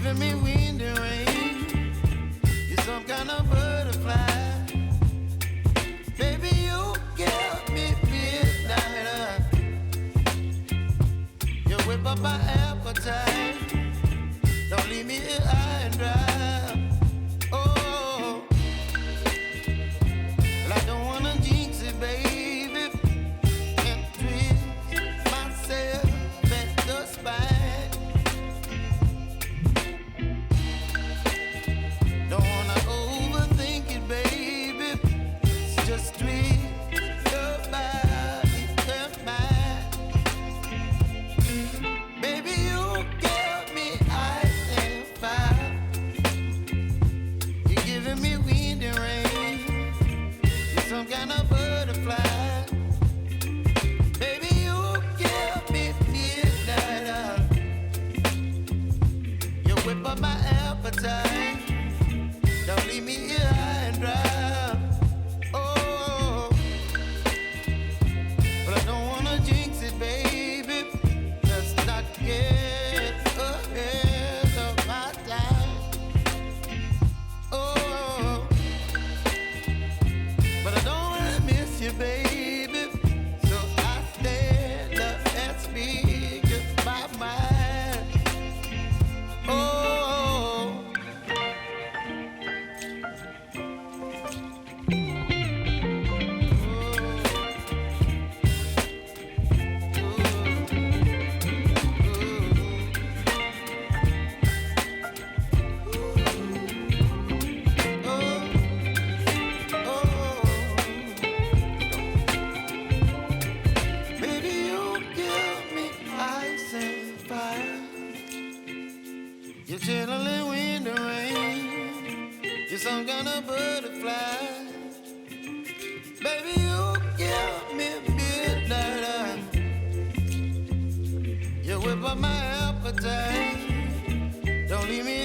giving me wind and rain. You're some kind of butterfly. Baby, you give me midnight. You whip up my appetite. Don't leave me here high and dry. Oh, well, I don't wanna jinx it, baby, and twist myself at the spine. Don't wanna overthink it, baby. It's just twist your body and mine. Baby, you give me ice and fire. You're giving me wind and rain. You're some kind of butterfly. Baby, you give me midnight. You whip up my appetite. Don't leave me here high and dry. Oh, but I don't wanna jinx it, baby. Let's not get ahead of my time. Oh, but I don't wanna miss you, baby. So I stand up and speak my mind. Oh. Baby, you give me ice and fire. You're chilling wind and rain. You're some kind of butterfly. Baby, you give me midnight. You whip up my appetite. Don't leave me